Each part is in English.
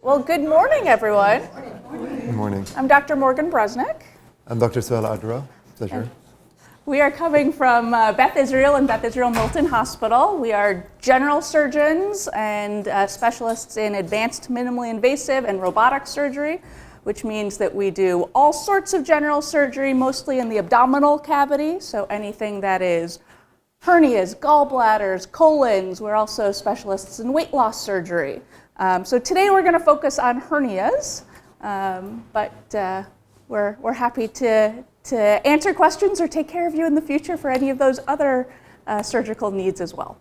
Well, good morning, everyone. Good morning. I'm Dr. Morgan Bresnik. I'm Dr. Suhaila Adra. Pleasure. We are coming from Beth Israel and Beth Israel Milton Hospital. We are general surgeons and specialists in advanced minimally invasive and robotic surgery, which means that we do all sorts of general surgery, mostly in the abdominal cavity, so anything that is hernias, gallbladders, colons. We're also specialists in weight loss surgery. So today we're going to focus on hernias, but we're happy to answer questions or take care of you in the future for any of those other surgical needs as well.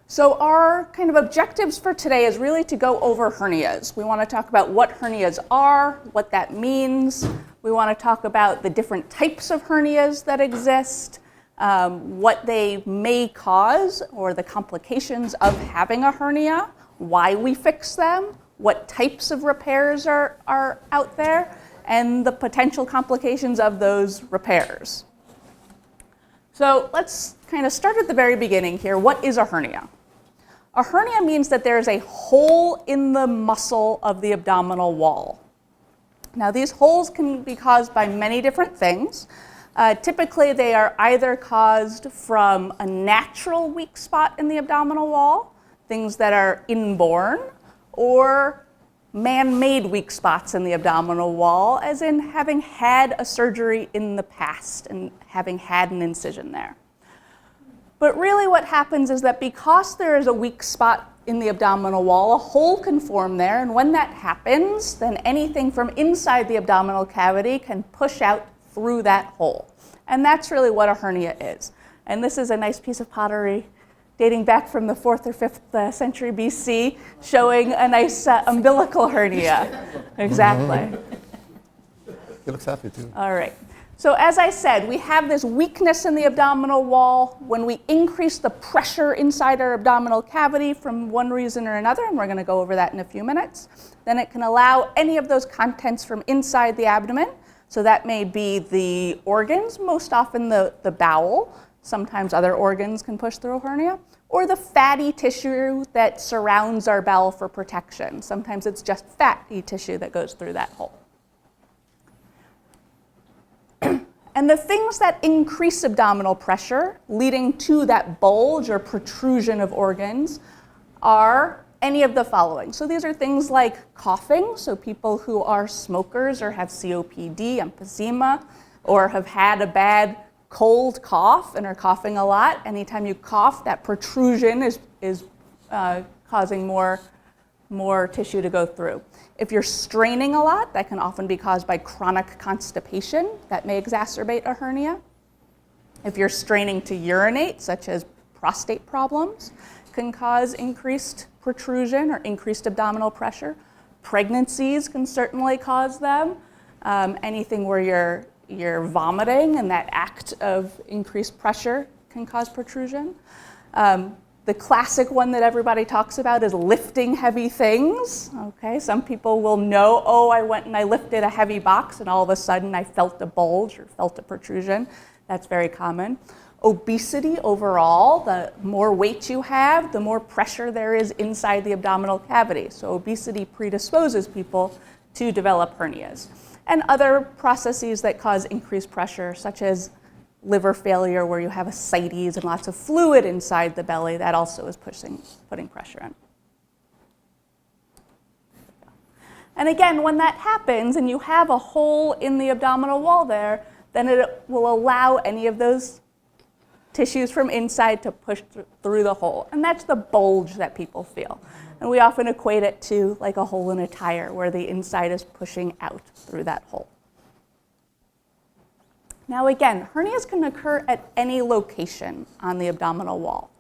So our kind of objectives for today is really to go over hernias. We want to talk about what hernias are, what that means. We want to talk about the different types of hernias that exist, what they may cause or the complications of having a hernia, why we fix them, what types of repairs are out there, and the potential complications of those repairs. So let's kind of start at the very beginning here. What is a hernia? A hernia means that there is a hole in the muscle of the abdominal wall. Now these holes can be caused by many different things. Typically they are either caused from a natural weak spot in the abdominal wall, things that are inborn, or man-made weak spots in the abdominal wall, as in having had a surgery in the past and having had an incision there. But really what happens is that because there is a weak spot in the abdominal wall, a hole can form there, and when that happens, then anything from inside the abdominal cavity can push out through that hole. And that's really what a hernia is. And this is a nice piece of pottery dating back from the 4th or 5th century BC, showing a nice umbilical hernia. Exactly. He looks happy too. All right. So as I said, we have this weakness in the abdominal wall. When we increase the pressure inside our abdominal cavity from one reason or another, and we're going to go over that in a few minutes, then it can allow any of those contents from inside the abdomen. So that may be the organs, most often the bowel. Sometimes other organs can push through a hernia, or the fatty tissue that surrounds our bowel for protection. Sometimes it's just fatty tissue that goes through that hole. And the things that increase abdominal pressure, leading to that bulge or protrusion of organs, are any of the following. So these are things like coughing, so people who are smokers or have COPD, emphysema, or have had a bad cold cough and are coughing a lot. Anytime you cough, that protrusion is causing more tissue to go through. If you're straining a lot, that can often be caused by chronic constipation. That may exacerbate a hernia. If you're straining to urinate, such as prostate problems, can cause increased protrusion or increased abdominal pressure. Pregnancies can certainly cause them. Anything where you're vomiting, and that act of increased pressure can cause protrusion. The classic one that everybody talks about is lifting heavy things. Okay, some people will know, oh, I went and I lifted a heavy box and all of a sudden I felt a bulge or felt a protrusion. That's very common. Obesity overall, the more weight you have, the more pressure there is inside the abdominal cavity. So obesity predisposes people to develop hernias. And other processes that cause increased pressure, such as liver failure, where you have ascites and lots of fluid inside the belly, that also is putting pressure in. And again, when that happens and you have a hole in the abdominal wall there, then it will allow any of those tissues from inside to push through the hole. And that's the bulge that people feel. And we often equate it to like a hole in a tire, where the inside is pushing out through that hole. Now again, hernias can occur at any location on the abdominal wall.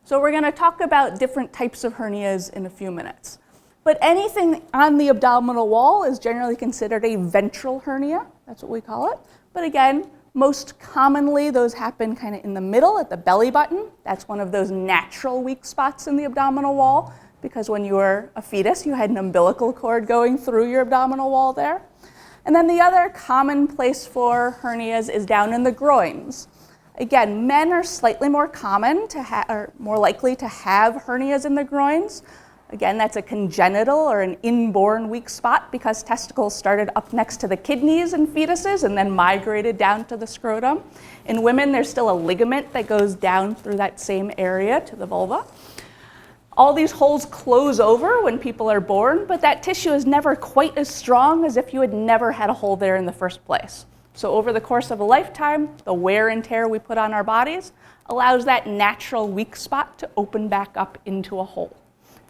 So we're going to talk about different types of hernias in a few minutes. But anything on the abdominal wall is generally considered a ventral hernia. That's what we call it. But again, most commonly those happen kind of in the middle at the belly button. That's one of those natural weak spots in the abdominal wall, because when you were a fetus, you had an umbilical cord going through your abdominal wall there. And then the other common place for hernias is down in the groins. Again, men are slightly more common to or more likely to have hernias in the groins. Again, that's a congenital or an inborn weak spot because testicles started up next to the kidneys in fetuses and then migrated down to the scrotum. In women, there's still a ligament that goes down through that same area to the vulva. All these holes close over when people are born, but that tissue is never quite as strong as if you had never had a hole there in the first place. So over the course of a lifetime, the wear and tear we put on our bodies allows that natural weak spot to open back up into a hole.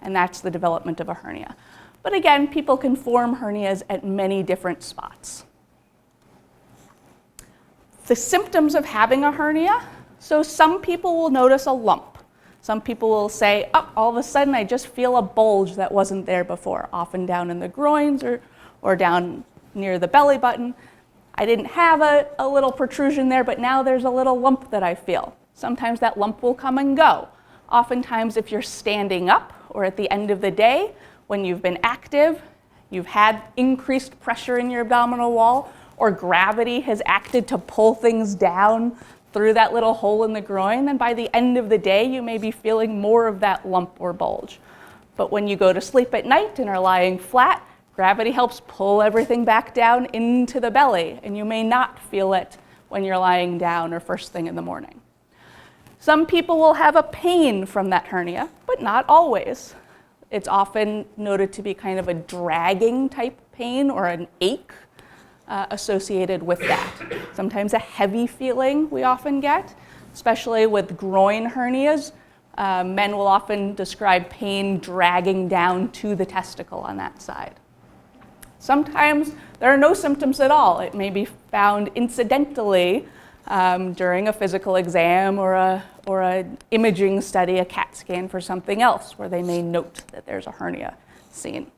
And that's the development of a hernia. But again, people can form hernias at many different spots. The symptoms of having a hernia, so some people will notice a lump. Some people will say, oh, all of a sudden I just feel a bulge that wasn't there before, often down in the groins or down near the belly button. I didn't have a little protrusion there, but now there's a little lump that I feel. Sometimes that lump will come and go. Oftentimes if you're standing up or at the end of the day, when you've been active, you've had increased pressure in your abdominal wall, or gravity has acted to pull things down through that little hole in the groin, then by the end of the day, you may be feeling more of that lump or bulge. But when you go to sleep at night and are lying flat, gravity helps pull everything back down into the belly, and you may not feel it when you're lying down or first thing in the morning. Some people will have a pain from that hernia, but not always. It's often noted to be kind of a dragging type pain or an ache associated with that. Sometimes a heavy feeling we often get, especially with groin hernias. Men will often describe pain dragging down to the testicle on that side. Sometimes there are no symptoms at all. It may be found incidentally during a physical exam or an imaging study, a CAT scan for something else, where they may note that there's a hernia seen.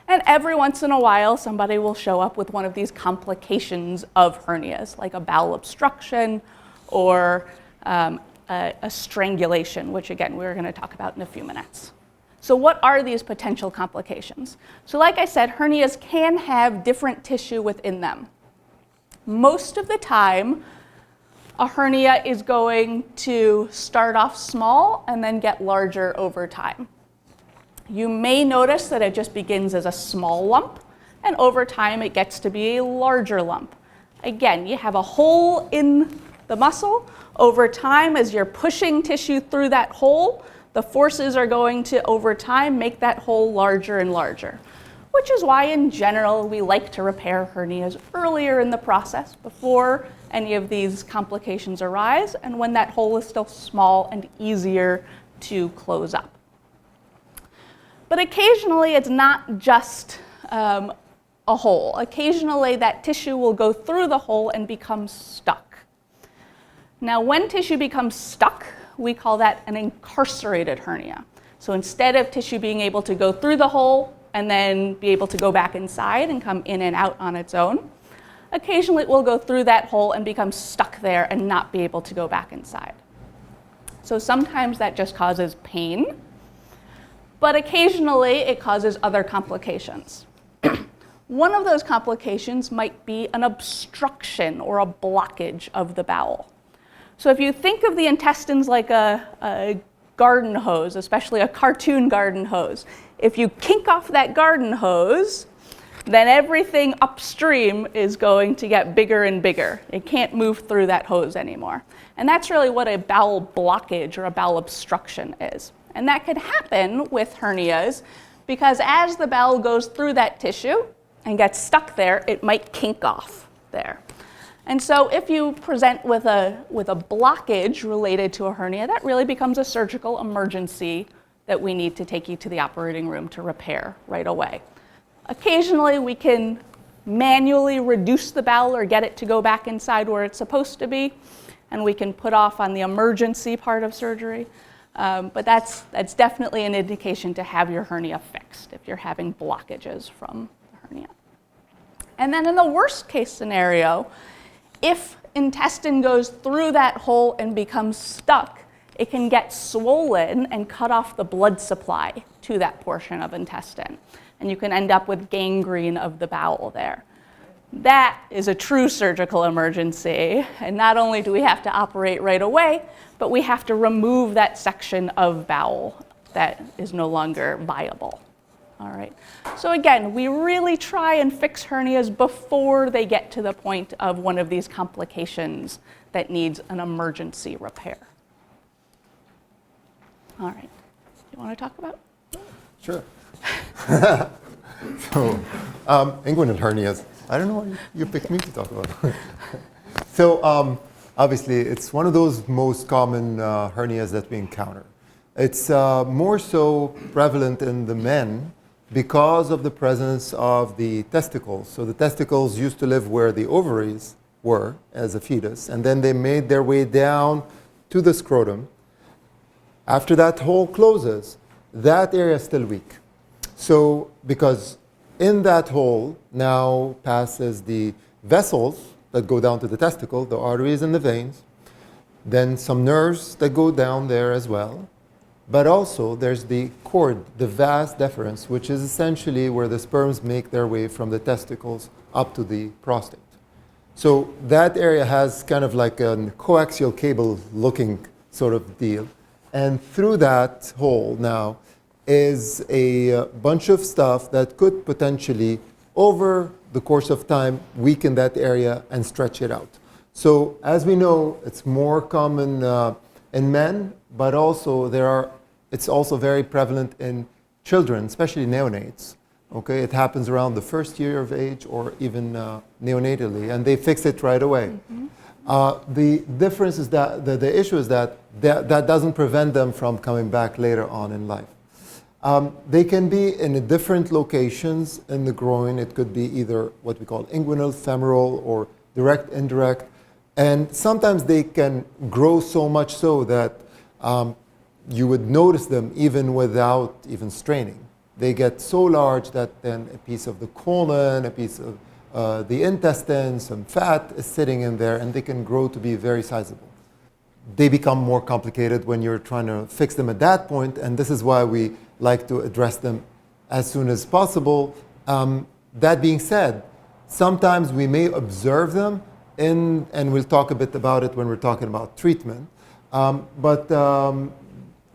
And every once in a while, somebody will show up with one of these complications of hernias, like a bowel obstruction or a strangulation, which again, we're going to talk about in a few minutes. So what are these potential complications? So like I said, hernias can have different tissue within them. Most of the time, a hernia is going to start off small and then get larger over time. You may notice that it just begins as a small lump, and over time it gets to be a larger lump. Again, you have a hole in the muscle. Over time, as you're pushing tissue through that hole, the forces are going to, over time, make that hole larger and larger, which is why, in general, we like to repair hernias earlier in the process before any of these complications arise, and when that hole is still small and easier to close up. But occasionally, it's not just a hole. Occasionally, that tissue will go through the hole and become stuck. Now, when tissue becomes stuck, we call that an incarcerated hernia. So instead of tissue being able to go through the hole and then be able to go back inside and come in and out on its own, occasionally it will go through that hole and become stuck there and not be able to go back inside. So sometimes that just causes pain, but occasionally it causes other complications. One of those complications might be an obstruction or a blockage of the bowel. So if you think of the intestines like a garden hose, especially a cartoon garden hose, if you kink off that garden hose, then everything upstream is going to get bigger and bigger. It can't move through that hose anymore. And that's really what a bowel blockage or a bowel obstruction is. And that could happen with hernias because as the bowel goes through that tissue and gets stuck there, it might kink off there. And so if you present with a blockage related to a hernia, that really becomes a surgical emergency that we need to take you to the operating room to repair right away. Occasionally, we can manually reduce the bowel or get it to go back inside where it's supposed to be, and we can put off on the emergency part of surgery. But that's definitely an indication to have your hernia fixed if you're having blockages from the hernia. And then in the worst case scenario, if intestine goes through that hole and becomes stuck, it can get swollen and cut off the blood supply to that portion of intestine. And you can end up with gangrene of the bowel there. That is a true surgical emergency. And not only do we have to operate right away, but we have to remove that section of bowel that is no longer viable. All right. So again, we really try and fix hernias before they get to the point of one of these complications that needs an emergency repair. All right. You want to talk about? Sure. So, inguinal hernias. I don't know why you picked me to talk about. So, obviously, it's one of those most common hernias that we encounter. It's more so prevalent in the men because of the presence of the testicles. So the testicles used to live where the ovaries were as a fetus, and then they made their way down to the scrotum. After that hole closes, that area is still weak. So because in that hole now passes the vessels that go down to the testicle, the arteries and the veins, then some nerves that go down there as well. But also there's the cord, the vas deferens, which is essentially where the sperms make their way from the testicles up to the prostate. So that area has kind of like a coaxial cable looking sort of deal. And through that hole now is a bunch of stuff that could potentially, over the course of time, weaken that area and stretch it out. So as we know, it's more common in men, but also it's also very prevalent in children, especially neonates. Okay, it happens around the first year of age or even neonatally, and they fix it right away. Mm-hmm. The difference is that the issue is that doesn't prevent them from coming back later on in life. They can be in different locations in the groin. It could be either what we call inguinal, femoral, or direct, indirect. And sometimes they can grow so much so that you would notice them even without even straining. They get so large that then a piece of the colon, a piece of the intestine, some fat is sitting in there, and they can grow to be very sizable. They become more complicated when you're trying to fix them at that point, and this is why we like to address them as soon as possible. That being said, sometimes we may observe them, and we'll talk a bit about it when we're talking about treatment, but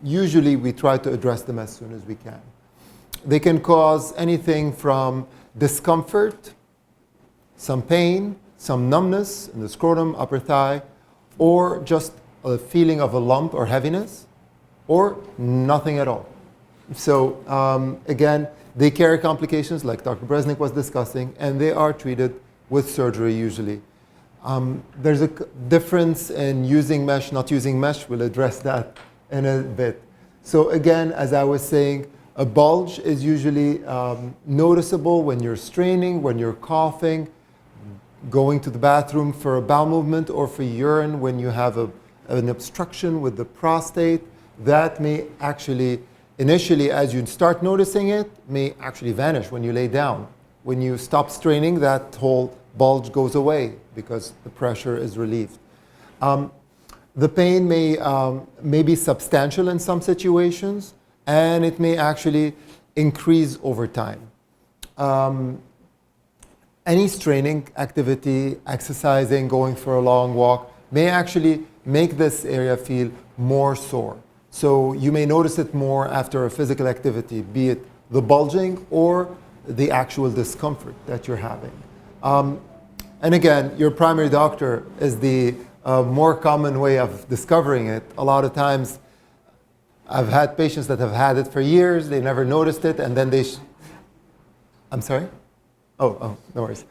usually we try to address them as soon as we can. They can cause anything from discomfort, some pain, some numbness in the scrotum, upper thigh, or just a feeling of a lump or heaviness, or nothing at all. So again, they carry complications like Dr. Bresnik was discussing, and they are treated with surgery usually. There's a difference in using mesh, not using mesh. We'll address that in a bit. So again, as I was saying, a bulge is usually noticeable when you're straining, when you're coughing, going to the bathroom for a bowel movement, or for urine when you have an obstruction with the prostate. That may actually, initially, as you start noticing it, may actually vanish when you lay down. When you stop straining, that whole bulge goes away because the pressure is relieved. The pain may be substantial in some situations, and it may actually increase over time. Any straining activity, exercising, going for a long walk, may actually make this area feel more sore. So you may notice it more after a physical activity, be it the bulging or the actual discomfort that you're having. And again, your primary doctor is the more common way of discovering it. A lot of times, I've had patients that have had it for years, they never noticed it, and then they... I'm sorry? Oh, no worries.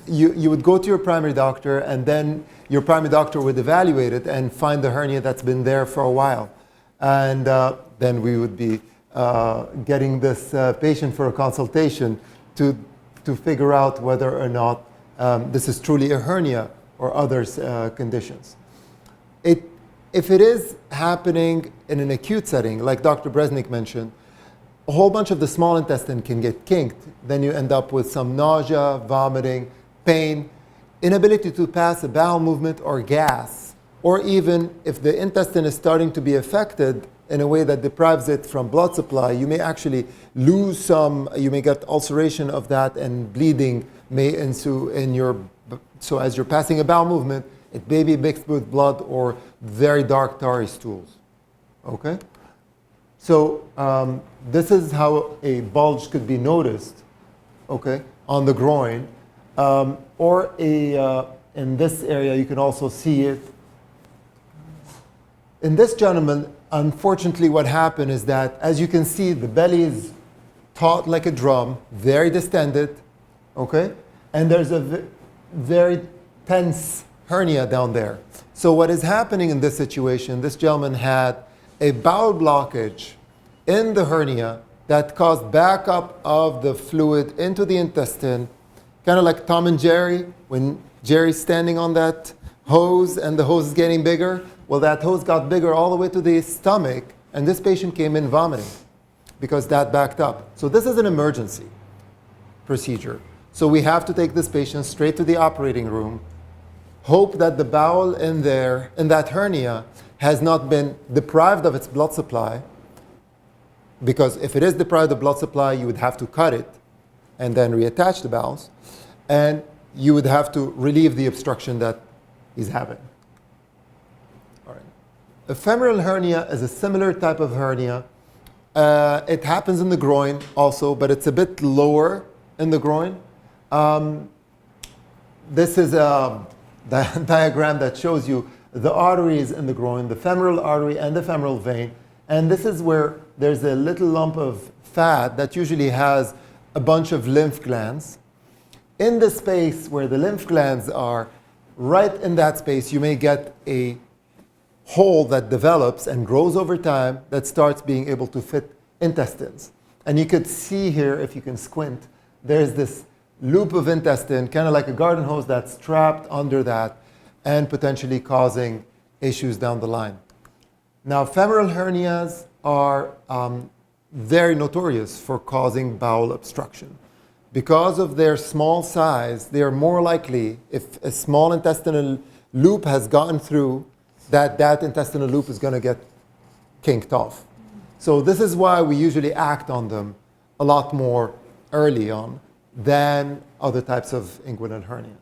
You would go to your primary doctor, and then your primary doctor would evaluate it and find the hernia that's been there for a while. And then we would be getting this patient for a consultation to figure out whether or not this is truly a hernia or other conditions. If it is happening in an acute setting, like Dr. Bresnik mentioned, a whole bunch of the small intestine can get kinked. Then you end up with some nausea, vomiting, pain, inability to pass a bowel movement or gas, or even if the intestine is starting to be affected in a way that deprives it from blood supply, you may actually lose some, you may get ulceration of that, and bleeding may ensue in your, so as you're passing a bowel movement, it may be mixed with blood or very dark tarry stools. Okay? So this is how a bulge could be noticed, okay, on the groin. Or in this area, you can also see it. In this gentleman, unfortunately, what happened is that, as you can see, the belly is taut like a drum, very distended, okay? And there's a very tense hernia down there. So what is happening in this situation, this gentleman had a bowel blockage in the hernia that caused backup of the fluid into the intestine, kind of like Tom and Jerry, when Jerry's standing on that hose and the hose is getting bigger. Well, that hose got bigger all the way to the stomach, and this patient came in vomiting because that backed up. So this is an emergency procedure. So we have to take this patient straight to the operating room, hope that the bowel in that hernia has not been deprived of its blood supply, because if it is deprived of blood supply, you would have to cut it and then reattach the bowels, and you would have to relieve the obstruction that he's having. All right. A femoral hernia is a similar type of hernia. It happens in the groin also, but it's a bit lower in the groin. This is a diagram that shows you the arteries in the groin, the femoral artery and the femoral vein. And this is where there's a little lump of fat that usually has a bunch of lymph glands. In the space where the lymph glands are, right in that space, you may get a hole that develops and grows over time that starts being able to fit intestines. And you could see here, if you can squint, there's this loop of intestine, kind of like a garden hose that's trapped under that and potentially causing issues down the line. Now, femoral hernias are very notorious for causing bowel obstruction. Because of their small size, they are more likely, if a small intestinal loop has gotten through, that intestinal loop is going to get kinked off. So this is why we usually act on them a lot more early on than other types of inguinal hernias.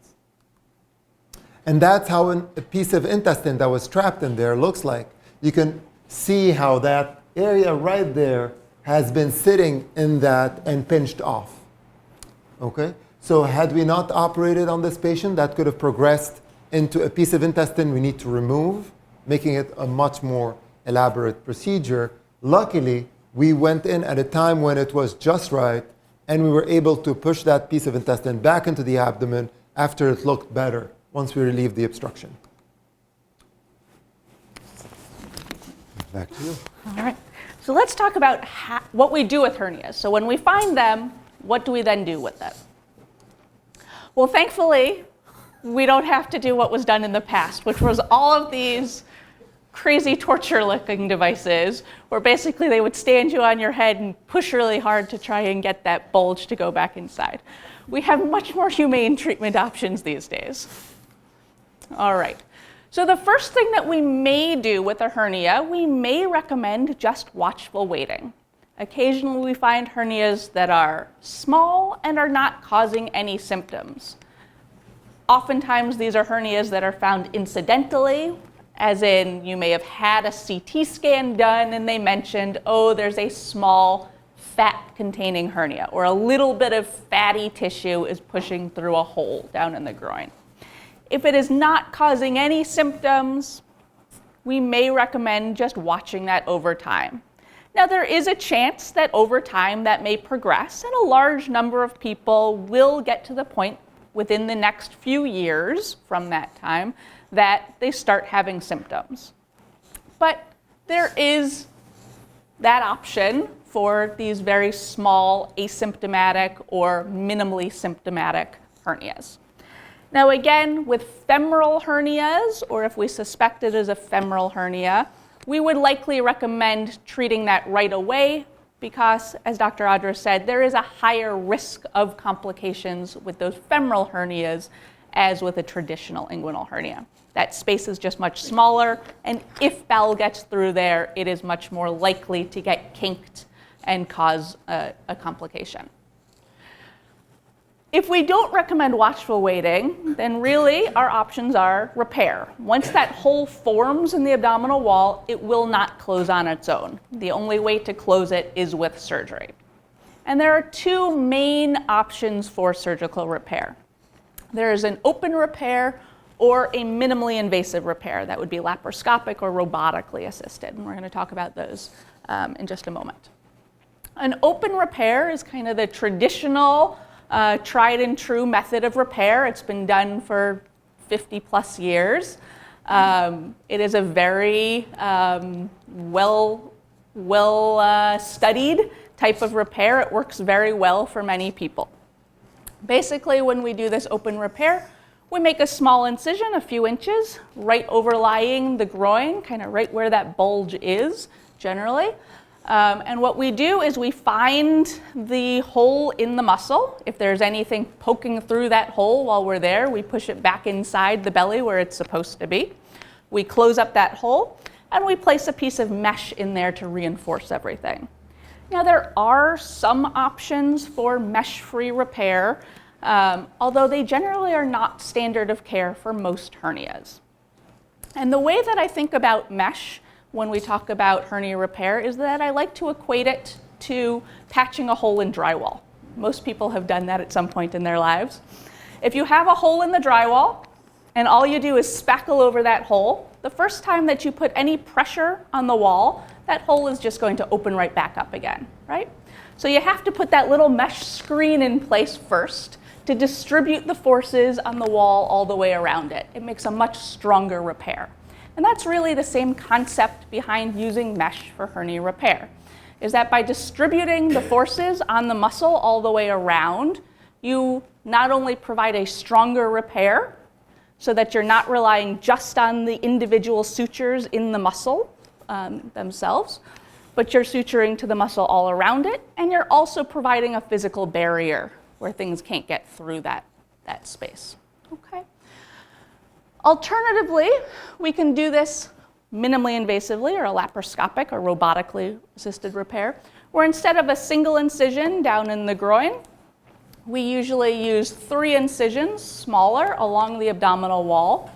And that's how a piece of intestine that was trapped in there looks like. You can see how that area right there has been sitting in that and pinched off. Okay? So had we not operated on this patient, that could have progressed into a piece of intestine we need to remove, making it a much more elaborate procedure. Luckily, we went in at a time when it was just right, and we were able to push that piece of intestine back into the abdomen after it looked better, once we relieved the obstruction. Back to you. All right. So let's talk about what we do with hernias. So when we find them, what do we then do with them? Well, thankfully, we don't have to do what was done in the past, which was all of these crazy torture-looking devices where basically they would stand you on your head and push really hard to try and get that bulge to go back inside. We have much more humane treatment options these days. All right. So the first thing that we may do with a hernia, we may recommend just watchful waiting. Occasionally we find hernias that are small and are not causing any symptoms. Oftentimes these are hernias that are found incidentally, as in you may have had a CT scan done and they mentioned, oh, there's a small fat-containing hernia, or a little bit of fatty tissue is pushing through a hole down in the groin. If it is not causing any symptoms, we may recommend just watching that over time. Now, there is a chance that over time that may progress, and a large number of people will get to the point within the next few years from that time that they start having symptoms. But there is that option for these very small, asymptomatic, or minimally symptomatic hernias. Now again, with femoral hernias, or if we suspect it is a femoral hernia, we would likely recommend treating that right away because, as Dr. Adra said, there is a higher risk of complications with those femoral hernias as with a traditional inguinal hernia. That space is just much smaller, and if bowel gets through there, it is much more likely to get kinked and cause a complication. If we don't recommend watchful waiting, then really our options are repair. Once that hole forms in the abdominal wall, it will not close on its own. The only way to close it is with surgery. And there are two main options for surgical repair. There is an open repair or a minimally invasive repair. That would be laparoscopic or robotically assisted. And we're going to talk about those in just a moment. An open repair is kind of the traditional tried and true method of repair. It's been done for 50 plus years. It is a very well studied type of repair. It works very well for many people. Basically, when we do this open repair, we make a small incision, a few inches, right overlying the groin, kind of right where that bulge is, generally. And what we do is we find the hole in the muscle. If there's anything poking through that hole while we're there, we push it back inside the belly where it's supposed to be. We close up that hole, and we place a piece of mesh in there to reinforce everything. Now, there are some options for mesh-free repair, although they generally are not standard of care for most hernias. And the way that I think about mesh when we talk about hernia repair is that I like to equate it to patching a hole in drywall. Most people have done that at some point in their lives. If you have a hole in the drywall and all you do is spackle over that hole, the first time that you put any pressure on the wall, that hole is just going to open right back up again, right? So you have to put that little mesh screen in place first to distribute the forces on the wall all the way around it. It makes a much stronger repair. And that's really the same concept behind using mesh for hernia repair, is that by distributing the forces on the muscle all the way around, you not only provide a stronger repair, so that you're not relying just on the individual sutures in the muscle themselves, but you're suturing to the muscle all around it, and you're also providing a physical barrier where things can't get through that space. Okay. Alternatively, we can do this minimally invasively or a laparoscopic or robotically assisted repair, where instead of a single incision down in the groin, we usually use 3 incisions, smaller, along the abdominal wall.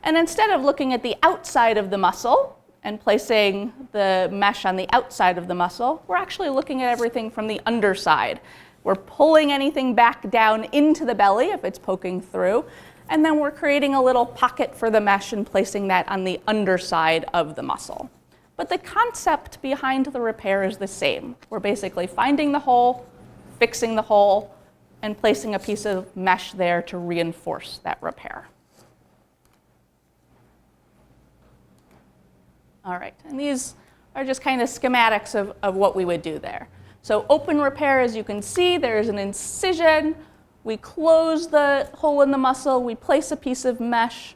And instead of looking at the outside of the muscle and placing the mesh on the outside of the muscle, we're actually looking at everything from the underside. We're pulling anything back down into the belly if it's poking through, and then we're creating a little pocket for the mesh and placing that on the underside of the muscle. But the concept behind the repair is the same. We're basically finding the hole, fixing the hole, and placing a piece of mesh there to reinforce that repair. All right, and these are just kind of schematics of what we would do there. So open repair, as you can see, there's an incision. We close the hole in the muscle, we place a piece of mesh.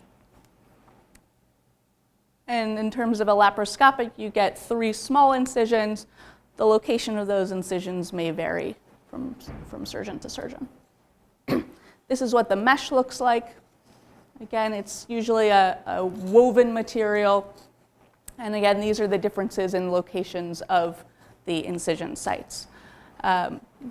And in terms of a laparoscopic, you get 3 small incisions. The location of those incisions may vary from surgeon to surgeon. This is what the mesh looks like. Again, it's usually a woven material. And again, these are the differences in locations of the incision sites.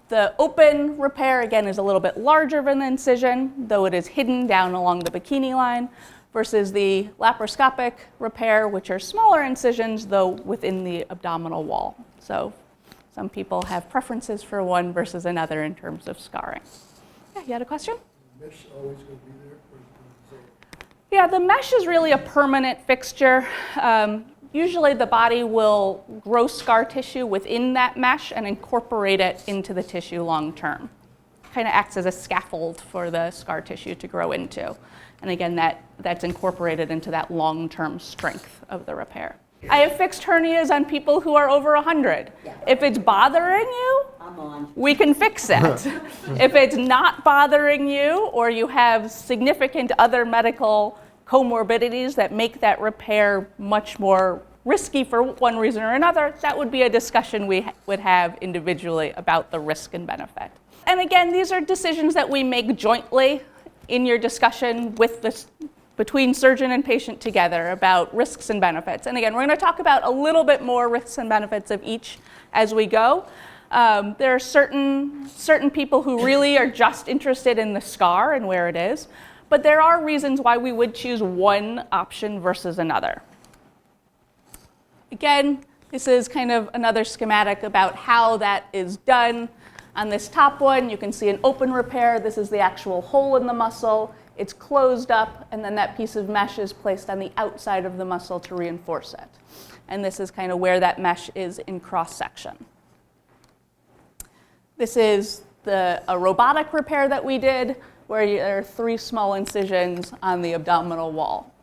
The open repair, again, is a little bit larger of an incision, though it is hidden down along the bikini line, versus the laparoscopic repair, which are smaller incisions, though within the abdominal wall. So some people have preferences for one versus another in terms of scarring. Yeah, you had a question? Is the mesh always going to be there? Or is it Yeah, the mesh is really a permanent fixture. Usually the body will grow scar tissue within that mesh and incorporate it into the tissue long term. Kind of acts as a scaffold for the scar tissue to grow into. And again, that's incorporated into that long-term strength of the repair. I have fixed hernias on people who are over 100. Yeah. If it's bothering you, I'm on. we can fix it. If it's not bothering you, or you have significant other medical comorbidities that make that repair much more risky for one reason or another, that would be a discussion we would have individually about the risk and benefit. And again, these are decisions that we make jointly in your discussion with between surgeon and patient together about risks and benefits. And again, we're going to talk about a little bit more risks and benefits of each as we go. There are certain people who really are just interested in the scar and where it is, but there are reasons why we would choose one option versus another. Again, this is kind of another schematic about how that is done. On this top one, you can see an open repair. This is the actual hole in the muscle. It's closed up, and then that piece of mesh is placed on the outside of the muscle to reinforce it. And this is kind of where that mesh is in cross-section. This is a robotic repair that we did, where there are 3 small incisions on the abdominal wall.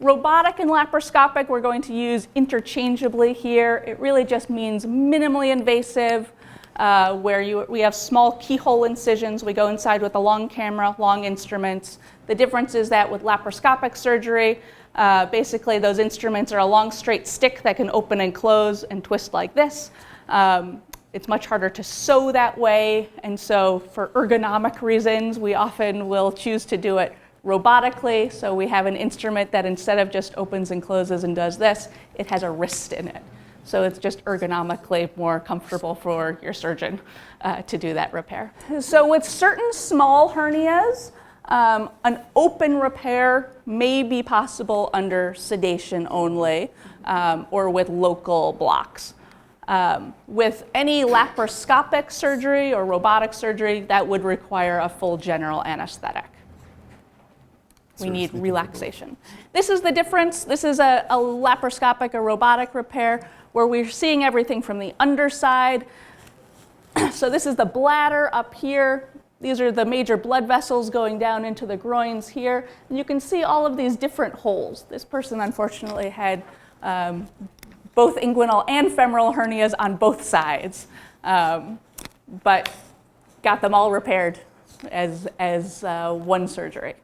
Robotic and laparoscopic we're going to use interchangeably here. It really just means minimally invasive, where we have small keyhole incisions. We go inside with a long camera, long instruments. The difference is that with laparoscopic surgery, basically those instruments are a long straight stick that can open and close and twist like this. It's much harder to sew that way, and so for ergonomic reasons, we often will choose to do it robotically. So we have an instrument that instead of just opens and closes and does this, it has a wrist in it. So it's just ergonomically more comfortable for your surgeon to do that repair. So with certain small hernias, an open repair may be possible under sedation only or with local blocks. With any laparoscopic surgery or robotic surgery, that would require a full general anesthetic. We need relaxation. This is the difference. This is a laparoscopic or robotic repair where we're seeing everything from the underside. So this is the bladder up here. These are the major blood vessels going down into the groins here. And you can see all of these different holes. This person unfortunately had both inguinal and femoral hernias on both sides, but got them all repaired as one surgery.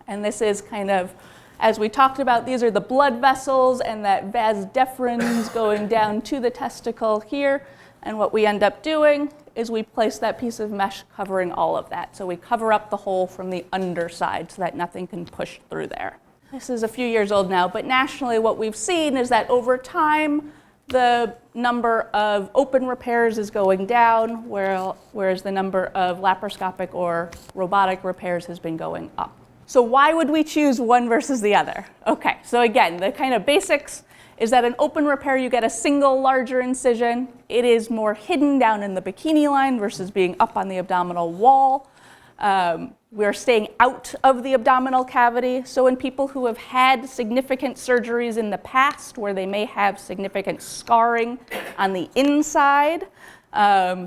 And this is kind of, as we talked about, these are the blood vessels and that vas deferens going down to the testicle here. And what we end up doing is we place that piece of mesh covering all of that. So we cover up the hole from the underside so that nothing can push through there. This is a few years old now, but nationally what we've seen is that over time, the number of open repairs is going down, whereas the number of laparoscopic or robotic repairs has been going up. So why would we choose one versus the other? Okay, so again, the kind of basics is that an open repair, you get a single larger incision. It is more hidden down in the bikini line versus being up on the abdominal wall. We're staying out of the abdominal cavity. So in people who have had significant surgeries in the past where they may have significant scarring on the inside,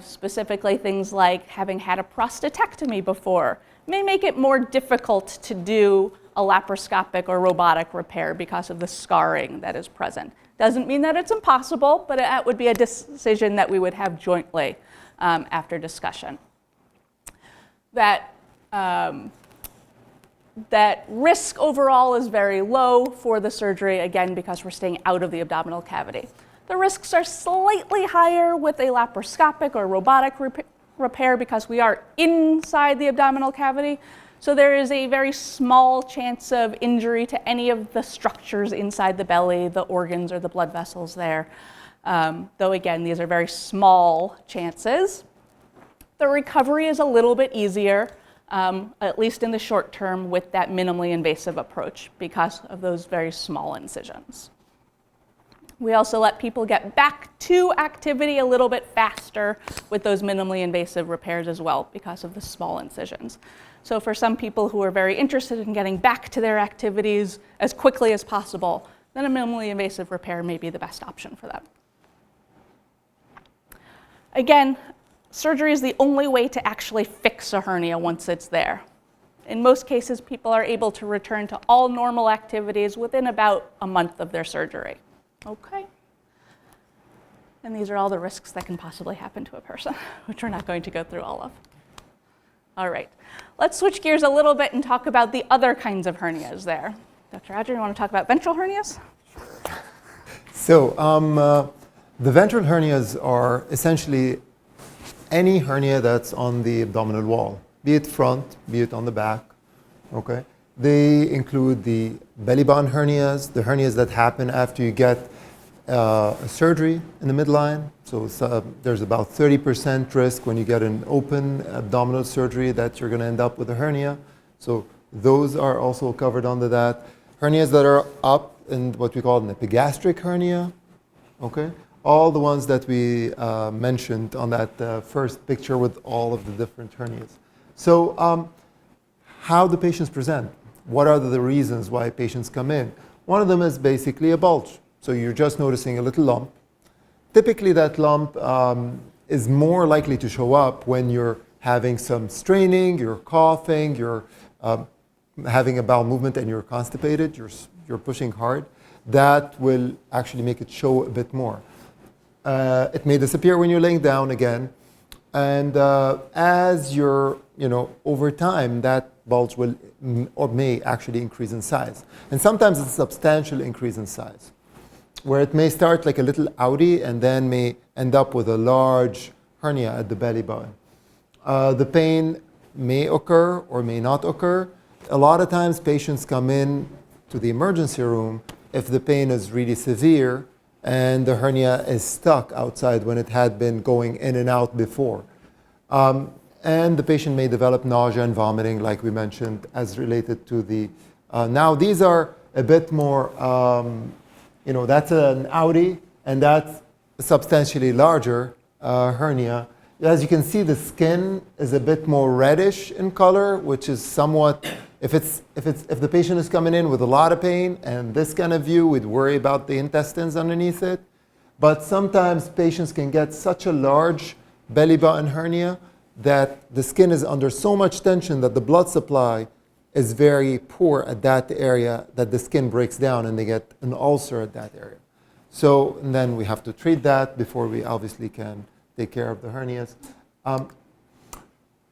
specifically things like having had a prostatectomy before, may make it more difficult to do a laparoscopic or robotic repair because of the scarring that is present. Doesn't mean that it's impossible, but that would be a decision that we would have jointly after discussion. That risk overall is very low for the surgery, again, because we're staying out of the abdominal cavity. The risks are slightly higher with a laparoscopic or robotic repair because we are inside the abdominal cavity. So there is a very small chance of injury to any of the structures inside the belly, the organs or the blood vessels there. Though again, these are very small chances. The recovery is a little bit easier, at least in the short term, with that minimally invasive approach because of those very small incisions. We also let people get back to activity a little bit faster with those minimally invasive repairs as well because of the small incisions. So for some people who are very interested in getting back to their activities as quickly as possible, then a minimally invasive repair may be the best option for them. Again, surgery is the only way to actually fix a hernia once it's there. In most cases, people are able to return to all normal activities within about a month of their surgery. Okay. And these are all the risks that can possibly happen to a person, which we're not going to go through all of. All right. Let's switch gears a little bit and talk about the other kinds of hernias there. Dr. Roger, you want to talk about ventral hernias? So the ventral hernias are essentially any hernia that's on the abdominal wall, be it front, be it on the back, okay? They include the belly button hernias, the hernias that happen after you get surgery in the midline. So there's about 30% risk when you get an open abdominal surgery that you're going to end up with a hernia. So those are also covered under that. Hernias that are up in what we call an epigastric hernia, okay? All the ones that we mentioned on that first picture with all of the different hernias. So how do patients present? What are the reasons why patients come in? One of them is basically a bulge. So you're just noticing a little lump. Typically that lump is more likely to show up when you're having some straining, you're coughing, you're having a bowel movement and you're constipated, you're pushing hard. That will actually make it show a bit more. It may disappear when you're laying down again. And as you're, over time, that bulge will or may actually increase in size. And sometimes it's a substantial increase in size, where it may start like a little outie and then may end up with a large hernia at the belly button. The pain may occur or may not occur. A lot of times patients come in to the emergency room if the pain is really severe and the hernia is stuck outside when it had been going in and out before. And the patient may develop nausea and vomiting, like we mentioned, as related to the... now, these are a bit more, that's an outie, and that's a substantially larger hernia. As you can see, the skin is a bit more reddish in color, which is somewhat... If the patient is coming in with a lot of pain and this kind of view, we'd worry about the intestines underneath it. But sometimes patients can get such a large belly button hernia that the skin is under so much tension that the blood supply is very poor at that area, that the skin breaks down and they get an ulcer at that area. So then we have to treat that before we obviously can take care of the hernias.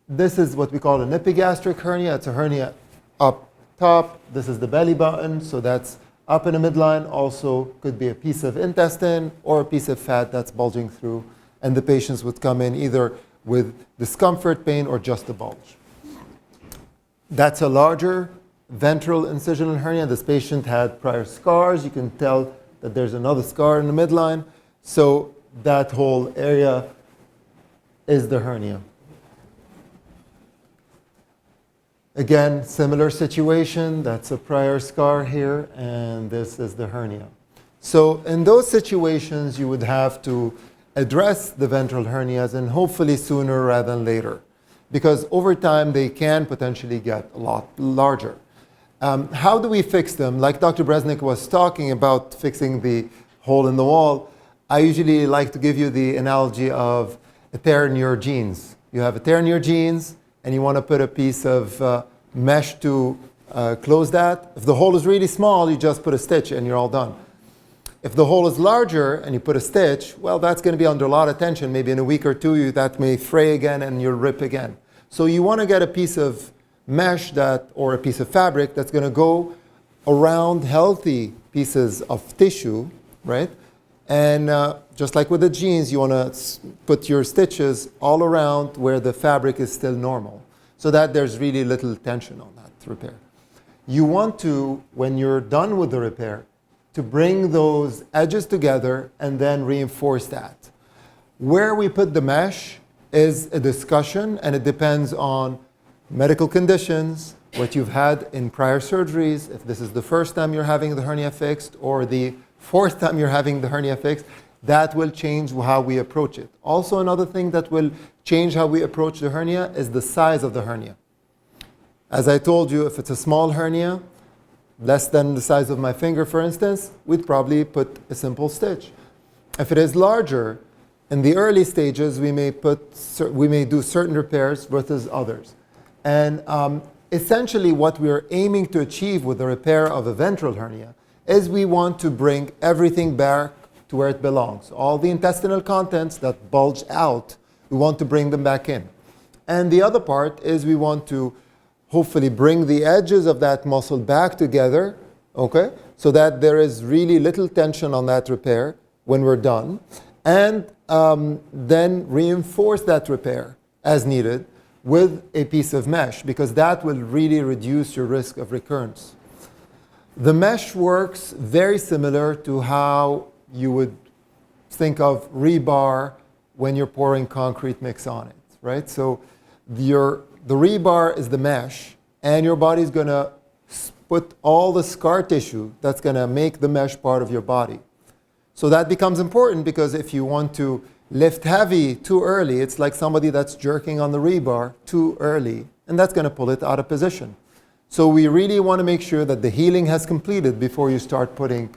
This is what we call an epigastric hernia. It's a hernia up top. This is the belly button, so that's up in the midline. Also could be a piece of intestine or a piece of fat that's bulging through. And the patients would come in either with discomfort, pain, or just a bulge. That's a larger ventral incisional hernia. This patient had prior scars. You can tell that there's another scar in the midline. So that whole area is the hernia. Again, similar situation. That's a prior scar here, and this is the hernia. So in those situations, you would have to address the ventral hernias, and hopefully sooner rather than later, because over time they can potentially get a lot larger. How do we fix them? Like Dr. Bresnik was talking about fixing the hole in the wall, I usually like to give you the analogy of a tear in your jeans. You have a tear in your jeans, and you want to put a piece of mesh to close that. If the hole is really small, you just put a stitch and you're all done. If the hole is larger and you put a stitch, well, that's going to be under a lot of tension. Maybe in a week or two, that may fray again and you'll rip again. So you want to get a piece of mesh or a piece of fabric that's going to go around healthy pieces of tissue, right? And just like with the jeans, you want to put your stitches all around where the fabric is still normal, so that there's really little tension on that repair. You want to, when you're done with the repair, to bring those edges together and then reinforce that. Where we put the mesh is a discussion, and it depends on medical conditions, what you've had in prior surgeries, if this is the first time you're having the hernia fixed or the fourth time you're having the hernia fixed, that will change how we approach it. Also, another thing that will change how we approach the hernia is the size of the hernia. As I told you, if it's a small hernia, less than the size of my finger, for instance, we'd probably put a simple stitch. If it is larger, in the early stages, we may do certain repairs versus others. And essentially what we're aiming to achieve with the repair of a ventral hernia is we want to bring everything back to where it belongs. All the intestinal contents that bulge out, we want to bring them back in. And the other part is we want to hopefully bring the edges of that muscle back together, okay, so that there is really little tension on that repair when we're done, and then reinforce that repair as needed with a piece of mesh, because that will really reduce your risk of recurrence. The mesh works very similar to how you would think of rebar when you're pouring concrete mix on it, right? So the rebar is the mesh, and your body's going to put all the scar tissue that's going to make the mesh part of your body. So that becomes important because if you want to lift heavy too early, it's like somebody that's jerking on the rebar too early, and that's going to pull it out of position. So we really want to make sure that the healing has completed before you start putting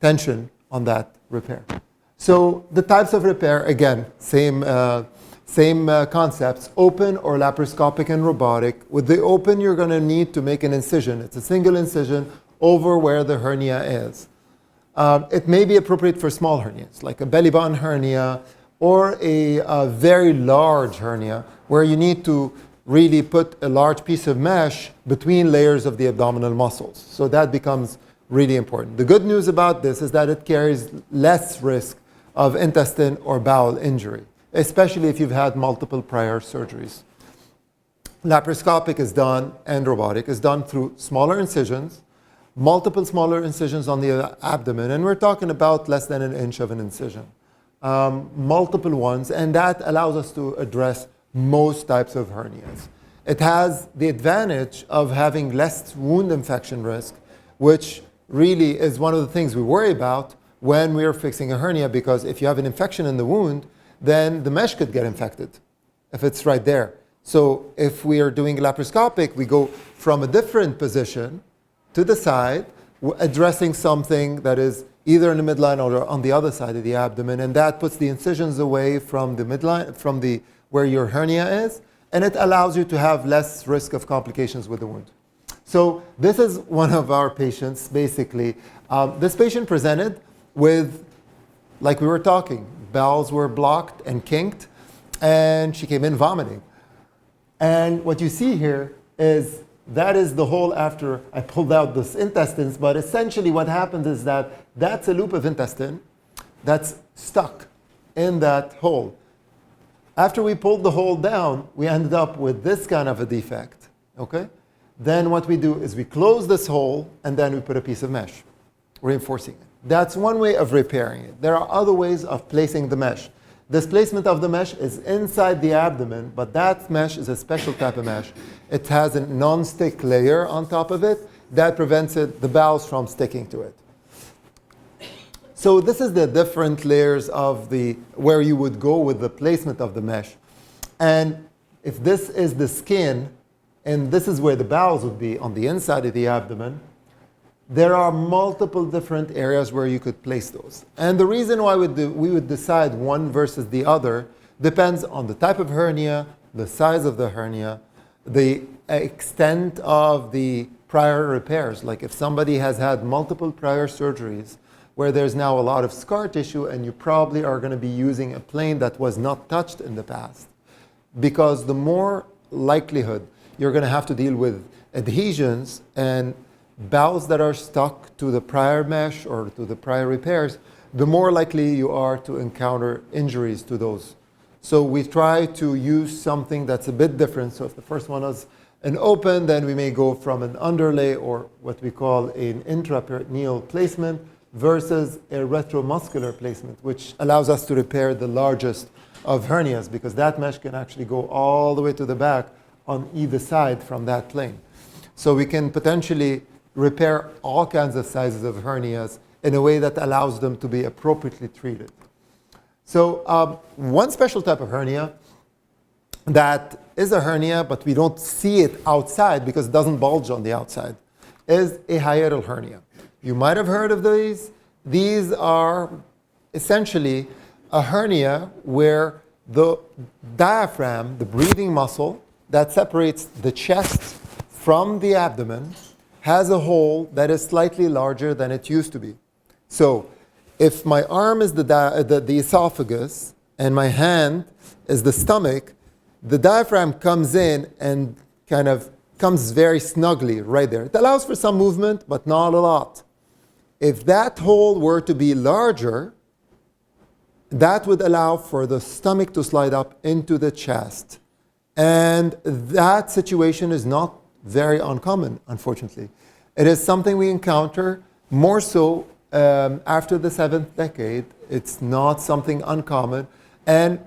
tension on that repair. So the types of repair, again, same concepts, open or laparoscopic and robotic. With the open, you're going to need to make an incision. It's a single incision over where the hernia is. It may be appropriate for small hernias, like a belly button hernia or a very large hernia, where you need to really put a large piece of mesh between layers of the abdominal muscles. So that becomes really important. The good news about this is that it carries less risk of intestine or bowel injury, especially if you've had multiple prior surgeries. Laparoscopic is done, and robotic is done through smaller incisions, multiple smaller incisions on the abdomen, and we're talking about less than 1 inch of an incision. Multiple ones, and that allows us to address most types of hernias. It has the advantage of having less wound infection risk, which really is one of the things we worry about when we're fixing a hernia, because if you have an infection in the wound, then the mesh could get infected if it's right there. So if we are doing laparoscopic, we go from a different position to the side, addressing something that is either in the midline or on the other side of the abdomen, and that puts the incisions away from the midline, from the where your hernia is, and it allows you to have less risk of complications with the wound. So this is one of our patients, basically. This patient presented with, like we were talking, bowels were blocked and kinked, and she came in vomiting. And what you see here is that is the hole after I pulled out those intestines, but essentially what happens is that that's a loop of intestine that's stuck in that hole. After we pulled the hole down, we ended up with this kind of a defect, okay? Then what we do is we close this hole, and then we put a piece of mesh, reinforcing it. That's one way of repairing it. There are other ways of placing the mesh. This placement of the mesh is inside the abdomen, but that mesh is a special type of mesh. It has a non-stick layer on top of it that prevents the bowels from sticking to it. So this is the different layers of where you would go with the placement of the mesh. And if this is the skin, and this is where the bowels would be on the inside of the abdomen, there are multiple different areas where you could place those. And the reason why we would decide one versus the other depends on the type of hernia, the size of the hernia, the extent of the prior repairs. Like if somebody has had multiple prior surgeries where there's now a lot of scar tissue, and you probably are going to be using a plane that was not touched in the past, because the more likelihood you're going to have to deal with adhesions and bowels that are stuck to the prior mesh or to the prior repairs, the more likely you are to encounter injuries to those. So we try to use something that's a bit different. So if the first one is an open, then we may go from an underlay or what we call an intraperitoneal placement versus a retromuscular placement, which allows us to repair the largest of hernias, because that mesh can actually go all the way to the back on either side from that plane. So we can potentially repair all kinds of sizes of hernias in a way that allows them to be appropriately treated. So one special type of hernia that is a hernia, but we don't see it outside because it doesn't bulge on the outside, is a hiatal hernia. You might have heard of these. These are essentially a hernia where the diaphragm, the breathing muscle that separates the chest from the abdomen, has a hole that is slightly larger than it used to be. So if my arm is the esophagus and my hand is the stomach, the diaphragm comes in and kind of comes very snugly right there. It allows for some movement, but not a lot. If that hole were to be larger, that would allow for the stomach to slide up into the chest. And that situation is not very uncommon, unfortunately. It is something we encounter more so after the 7th decade. It's not something uncommon, and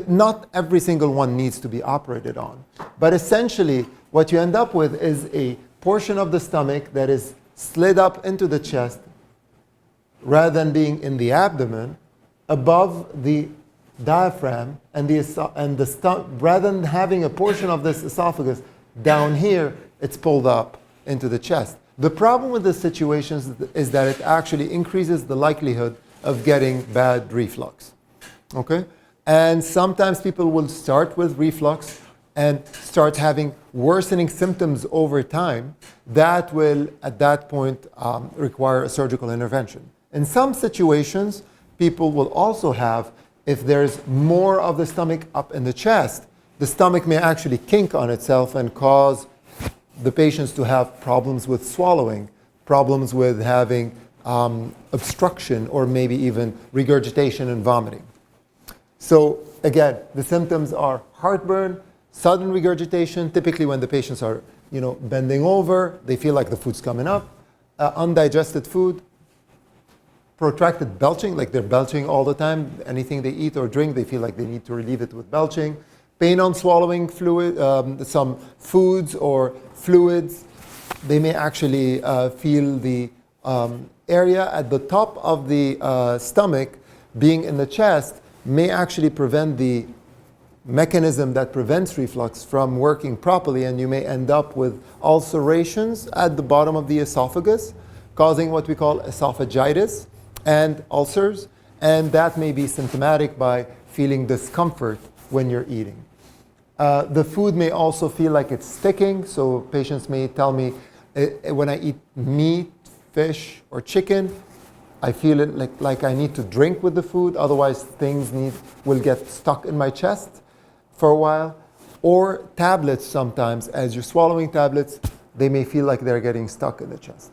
not every single one needs to be operated on. But essentially, what you end up with is a portion of the stomach that is slid up into the chest rather than being in the abdomen, above the diaphragm, and rather than having a portion of this esophagus down here, it's pulled up into the chest. The problem with this situation is that it actually increases the likelihood of getting bad reflux. Okay? And sometimes people will start with reflux and start having worsening symptoms over time. That will, at that point, require a surgical intervention. In some situations, people will also have, if there's more of the stomach up in the chest, the stomach may actually kink on itself and cause the patients to have problems with swallowing, problems with having obstruction, or maybe even regurgitation and vomiting. So again, the symptoms are heartburn, sudden regurgitation, typically when the patients are bending over, they feel like the food's coming up, undigested food, protracted belching, like they're belching all the time. Anything they eat or drink, they feel like they need to relieve it with belching. Pain on swallowing fluid, some foods or fluids. They may actually feel the area at the top of the stomach being in the chest may actually prevent the mechanism that prevents reflux from working properly, and you may end up with ulcerations at the bottom of the esophagus, causing what we call esophagitis and ulcers, and that may be symptomatic by feeling discomfort when you're eating. The food may also feel like it's sticking, so patients may tell me, when I eat meat, fish, or chicken, I feel it like I need to drink with the food, otherwise things will get stuck in my chest for a while. Or tablets sometimes, as you're swallowing tablets, they may feel like they're getting stuck in the chest.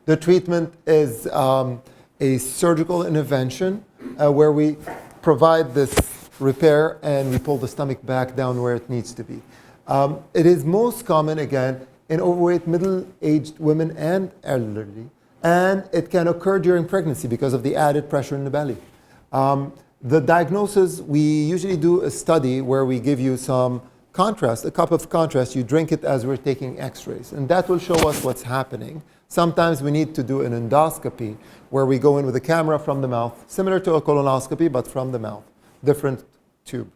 The treatment is a surgical intervention where we provide this repair and we pull the stomach back down where it needs to be. It is most common, again, in overweight, middle-aged women and elderly, and it can occur during pregnancy because of the added pressure in the belly. The diagnosis, we usually do a study where we give you some contrast, a cup of contrast, you drink it as we're taking x-rays, and that will show us what's happening. Sometimes we need to do an endoscopy where we go in with a camera from the mouth, similar to a colonoscopy, but from the mouth, different tube.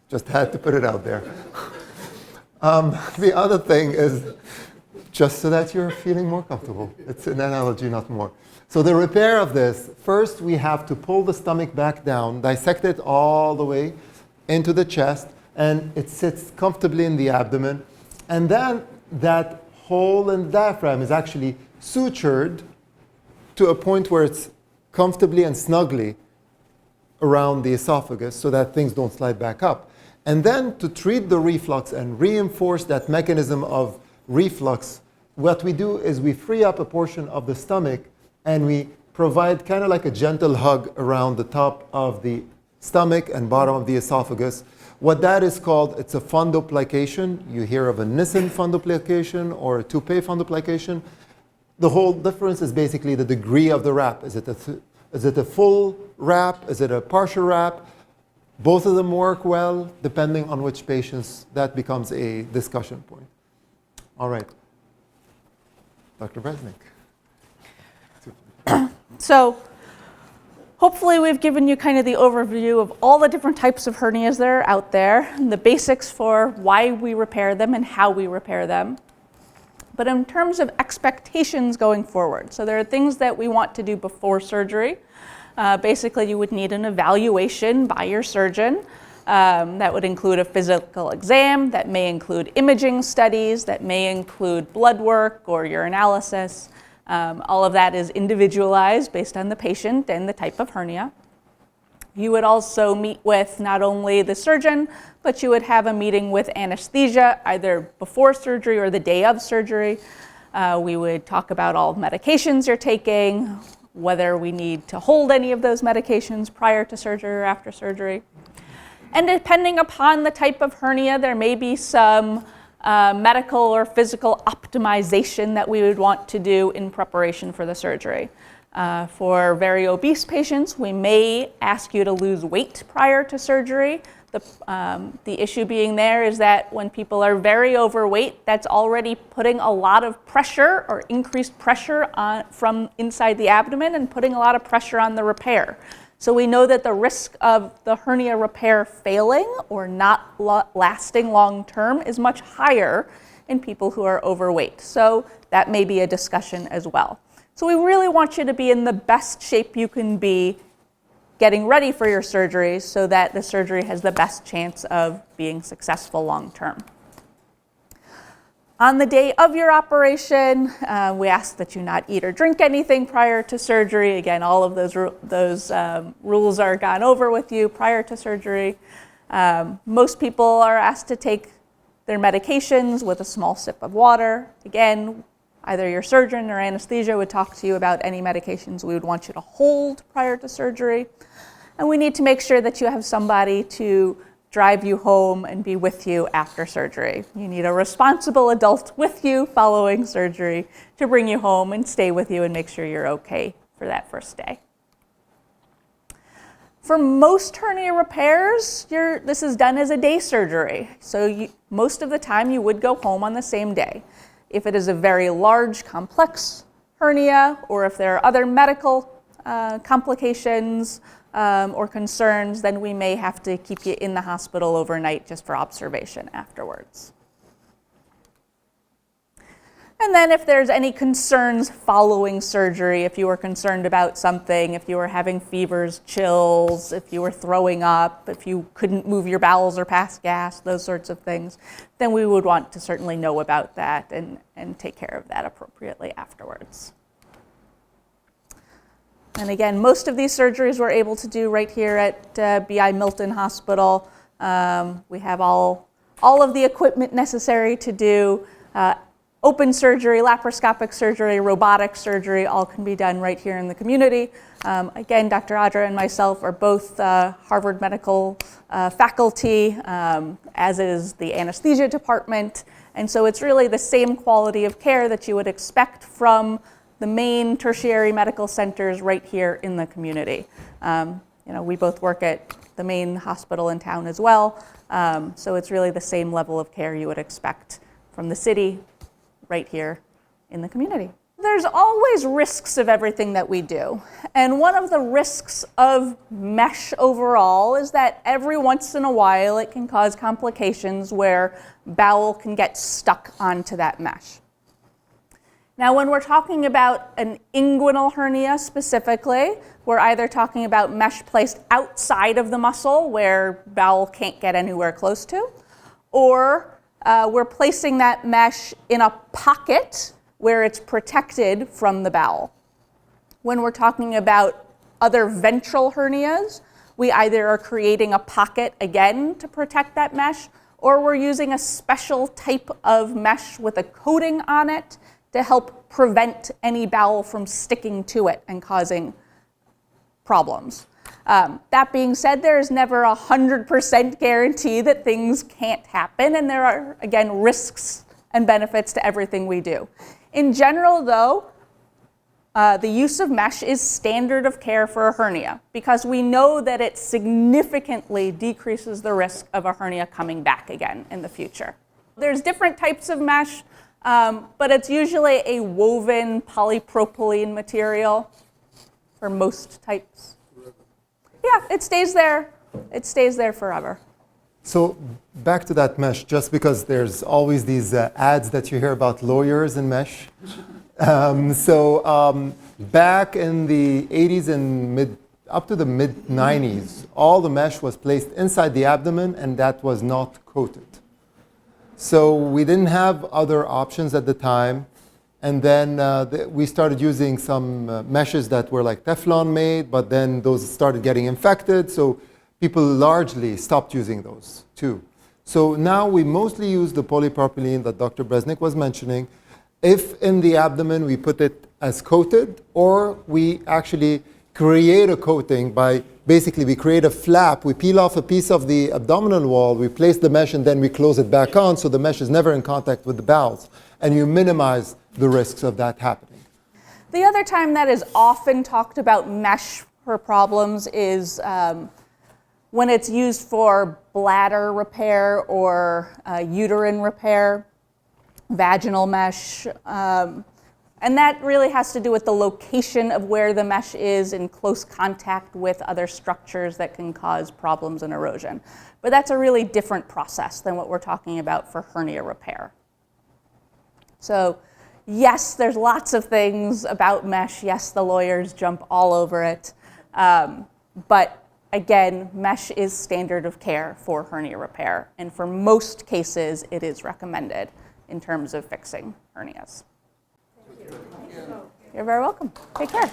Just had to put it out there. The other thing is, just so that you're feeling more comfortable. It's an analogy, not more. So the repair of this, first we have to pull the stomach back down, dissect it all the way into the chest, and it sits comfortably in the abdomen. And then that hole in the diaphragm is actually sutured to a point where it's comfortably and snugly around the esophagus so that things don't slide back up. And then to treat the reflux and reinforce that mechanism of reflux, what we do is we free up a portion of the stomach and we provide kind of like a gentle hug around the top of the stomach and bottom of the esophagus. What that is called, it's a fundoplication. You hear of a Nissen fundoplication or a Toupet fundoplication. The whole difference is basically the degree of the wrap. Is it a full wrap? Is it a partial wrap? Both of them work well, depending on which patients. That becomes a discussion point. All right. Dr. Bresnik. So hopefully we've given you kind of the overview of all the different types of hernias that are out there, and the basics for why we repair them and how we repair them. But in terms of expectations going forward, so there are things that we want to do before surgery. Basically, you would need an evaluation by your surgeon. That would include a physical exam, that may include imaging studies, that may include blood work or urinalysis. All of that is individualized based on the patient and the type of hernia. You would also meet with not only the surgeon, but you would have a meeting with anesthesia either before surgery or the day of surgery. We would talk about all medications you're taking, whether we need to hold any of those medications prior to surgery or after surgery. And depending upon the type of hernia, there may be some medical or physical optimization that we would want to do in preparation for the surgery. For very obese patients, we may ask you to lose weight prior to surgery. The issue being there is that when people are very overweight, that's already putting a lot of pressure or increased pressure from inside the abdomen and putting a lot of pressure on the repair. So we know that the risk of the hernia repair failing or not lasting long term is much higher in people who are overweight. So that may be a discussion as well. So we really want you to be in the best shape you can be getting ready for your surgery so that the surgery has the best chance of being successful long term. On the day of your operation, we ask that you not eat or drink anything prior to surgery. Again, all of those rules are gone over with you prior to surgery. Most people are asked to take their medications with a small sip of water. Again, either your surgeon or anesthesia would talk to you about any medications we would want you to hold prior to surgery. And we need to make sure that you have somebody to drive you home and be with you after surgery. You need a responsible adult with you following surgery to bring you home and stay with you and make sure you're okay for that first day. For most hernia repairs, this is done as a day surgery. So most of the time you would go home on the same day. If it is a very large, complex hernia, or if there are other medical complications or concerns, then we may have to keep you in the hospital overnight just for observation afterwards. And then if there's any concerns following surgery, if you were concerned about something, if you were having fevers, chills, if you were throwing up, if you couldn't move your bowels or pass gas, those sorts of things, then we would want to certainly know about that and take care of that appropriately afterwards. And again, most of these surgeries we're able to do right here at BI Milton Hospital. We have all of the equipment necessary to do open surgery, laparoscopic surgery, robotic surgery, all can be done right here in the community. Again, Dr. Adra and myself are both Harvard Medical faculty, as is the anesthesia department. And so it's really the same quality of care that you would expect from the main tertiary medical centers right here in the community. We both work at the main hospital in town as well. So it's really the same level of care you would expect from the city right here in the community. There's always risks of everything that we do. And one of the risks of mesh overall is that every once in a while it can cause complications where bowel can get stuck onto that mesh. Now, when we're talking about an inguinal hernia specifically, we're either talking about mesh placed outside of the muscle where bowel can't get anywhere close to, or we're placing that mesh in a pocket where it's protected from the bowel. When we're talking about other ventral hernias, we either are creating a pocket again to protect that mesh, or we're using a special type of mesh with a coating on it to help prevent any bowel from sticking to it and causing problems. That being said, there is never 100% guarantee that things can't happen, and there are, again, risks and benefits to everything we do. In general, though, the use of mesh is standard of care for a hernia because we know that it significantly decreases the risk of a hernia coming back again in the future. There's different types of mesh, but it's usually a woven polypropylene material for most types. Yeah, it stays there. It stays there forever. So back to that mesh, just because there's always these ads that you hear about lawyers and mesh. Back in the 80s and up to the mid 90s, all the mesh was placed inside the abdomen and that was not coated. So we didn't have other options at the time. And then we started using some meshes that were like Teflon made, but then those started getting infected. So people largely stopped using those too. So now we mostly use the polypropylene that Dr. Bresnik was mentioning. If in the abdomen we put it as coated, or we actually create a coating by basically we create a flap, we peel off a piece of the abdominal wall, we place the mesh, and then we close it back on so the mesh is never in contact with the bowels. And you minimize the risks of that happening. The other time that is often talked about mesh for problems is when it's used for bladder repair or uterine repair, vaginal mesh. And that really has to do with the location of where the mesh is in close contact with other structures that can cause problems and erosion. But that's a really different process than what we're talking about for hernia repair. So yes, there's lots of things about mesh. Yes, the lawyers jump all over it. But again, mesh is standard of care for hernia repair. And for most cases, it is recommended in terms of fixing hernias. You're very welcome. Take care.